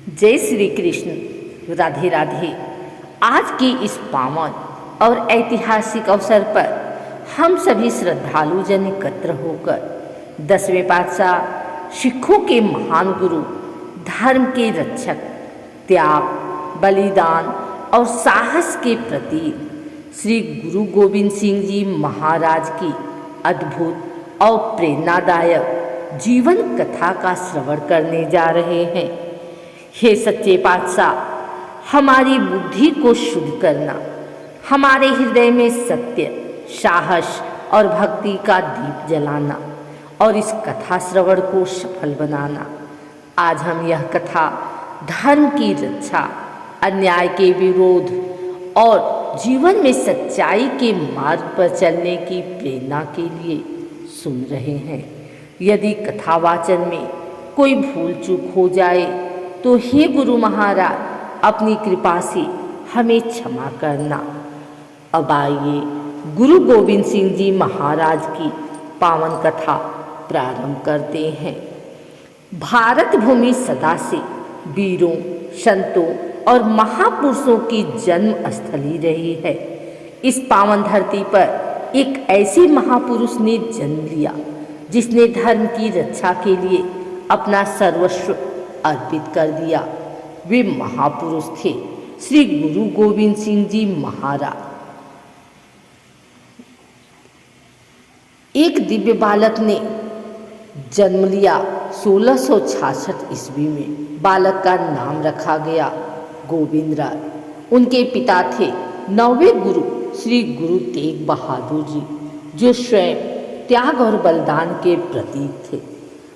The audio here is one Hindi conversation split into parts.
जय श्री कृष्ण। राधे राधे। आज के इस पावन और ऐतिहासिक अवसर पर हम सभी श्रद्धालु जन एकत्र होकर 10वें पातशाह सिखों के महान गुरु, धर्म के रक्षक, त्याग, बलिदान और साहस के प्रतीक श्री गुरु गोविंद सिंह जी महाराज की अद्भुत और प्रेरणादायक जीवन कथा का श्रवण करने जा रहे हैं। हे सच्चे पातशाह, हमारी बुद्धि को शुद्ध करना, हमारे हृदय में सत्य, साहस और भक्ति का दीप जलाना और इस कथा श्रवण को सफल बनाना। आज हम यह कथा धर्म की रक्षा, अन्याय के विरोध और जीवन में सच्चाई के मार्ग पर चलने की प्रेरणा के लिए सुन रहे हैं। यदि कथा वाचन में कोई भूल चूक हो जाए तो हे गुरु महाराज, अपनी कृपा से हमें क्षमा करना। अब आइए गुरु गोविंद सिंह जी महाराज की पावन कथा प्रारंभ करते हैं। भारत भूमि सदा से वीरों, संतों और महापुरुषों की जन्म स्थली रही है। इस पावन धरती पर एक ऐसे महापुरुष ने जन्म लिया जिसने धर्म की रक्षा के लिए अपना सर्वस्व अर्पित कर दिया। वे महापुरुष थे श्री गुरु गोविंद सिंह जी महाराज। एक दिव्य बालक ने जन्म लिया 1666 ईस्वी में। बालक का नाम रखा गया गोविंद राय। उनके पिता थे 9वें गुरु श्री गुरु तेग बहादुर जी, जो स्वयं त्याग और बलिदान के प्रतीक थे।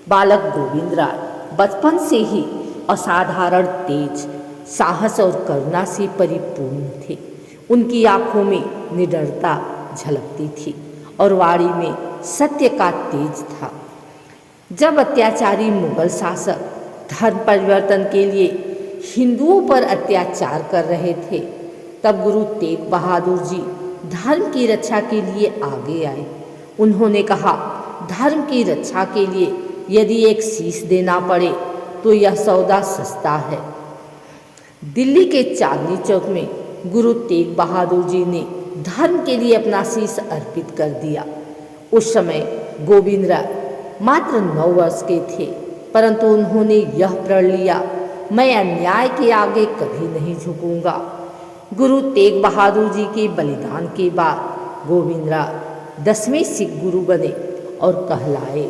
बालक गोविंद राय बचपन से ही असाधारण तेज, साहस और करुणा से परिपूर्ण थे। उनकी आंखों में निडरता झलकती थी और वाणी में सत्य का तेज था। जब अत्याचारी मुगल शासक धर्म परिवर्तन के लिए हिंदुओं पर अत्याचार कर रहे थे, तब गुरु तेग बहादुर जी धर्म की रक्षा के लिए आगे आए। उन्होंने कहा, धर्म की रक्षा के लिए यदि एक शीश देना पड़े तो यह सौदा सस्ता है। दिल्ली के चांदनी चौक में गुरु तेग बहादुर जी ने धर्म के लिए अपना शीश अर्पित कर दिया। उस समय गोविंद राय मात्र 9 वर्ष के थे, परंतु उन्होंने यह प्रण लिया, मैं अन्याय के आगे कभी नहीं झुकूंगा। गुरु तेग बहादुर जी के बलिदान के बाद गोविंद राय 10वें सिख गुरु बने और कहलाए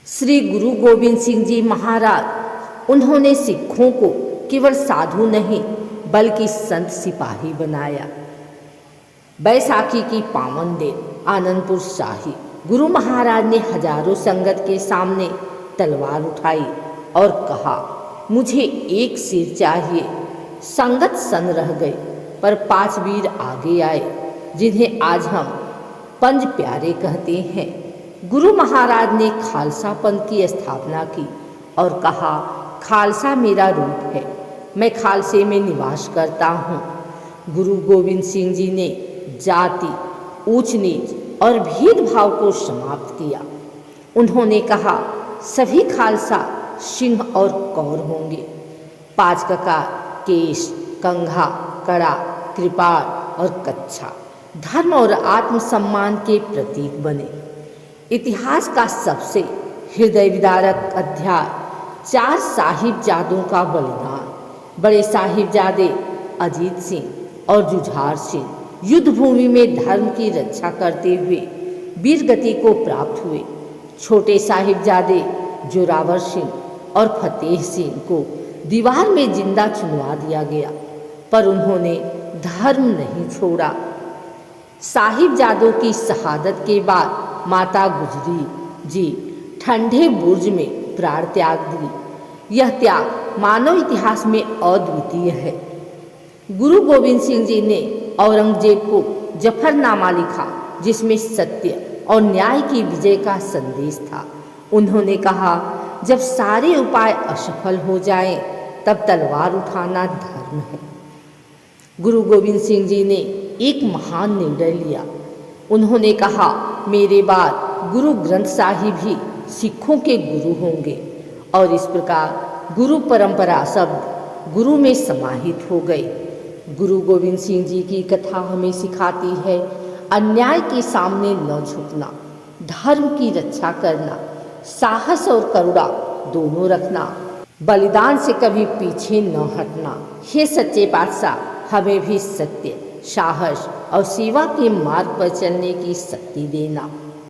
श्री गुरु गोविंद सिंह जी महाराज। उन्होंने सिखों को केवल साधु नहीं बल्कि संत सिपाही बनाया। बैसाखी की पावन दिन आनंदपुर साहिब गुरु महाराज ने हजारों संगत के सामने तलवार उठाई और कहा, मुझे एक सिर चाहिए। संगत सन रह गई, पर 5 वीर आगे आए जिन्हें आज हम पंज प्यारे कहते हैं। गुरु महाराज ने खालसा पंथ की स्थापना की और कहा, खालसा मेरा रूप है, मैं खालसे में निवास करता हूँ। गुरु गोविंद सिंह जी ने जाति, ऊंच नीच और भेदभाव को समाप्त किया। उन्होंने कहा, सभी खालसा सिंह और कौर होंगे। 5 ककार, केश, कंघा, कड़ा, कृपाण और कच्छा धर्म और आत्मसम्मान के प्रतीक बने। इतिहास का सबसे हृदय विदारक अध्याय 4 साहिबजादों का बलिदान। बड़े साहिबजादे अजीत सिंह और जुझार सिंह युद्ध भूमि में धर्म की रक्षा करते हुए वीरगति को प्राप्त हुए। छोटे साहिबजादे जोरावर सिंह और फतेह सिंह को दीवार में जिंदा चुनवा दिया गया, पर उन्होंने धर्म नहीं छोड़ा। साहिबजादों की शहादत के बाद माता गुजरी जी ठंडे बुर्ज में प्राण त्याग दी। यह त्याग मानव इतिहास में अद्वितीय है। गुरु गोविंद सिंह जी ने औरंगजेब को जफरनामा लिखा, जिसमें सत्य और न्याय की विजय का संदेश था। उन्होंने कहा, जब सारे उपाय असफल हो जाएं, तब तलवार उठाना धर्म है। गुरु गोविंद सिंह जी ने एक महान निर्णय लिया। उन्होंने कहा, मेरे बाद गुरु ग्रंथ साहिब ही सिखों के गुरु होंगे। और इस प्रकार गुरु परंपरा शब्द गुरु में समाहित हो गए। गुरु गोविंद सिंह जी की कथा हमें सिखाती है अन्याय के सामने न झुकना, धर्म की रक्षा करना, साहस और करुणा दोनों रखना, बलिदान से कभी पीछे न हटना। हे सच्चे पातशाह, हमें भी सत्य, साहस और सेवा के मार्ग पर चलने की शक्ति देना।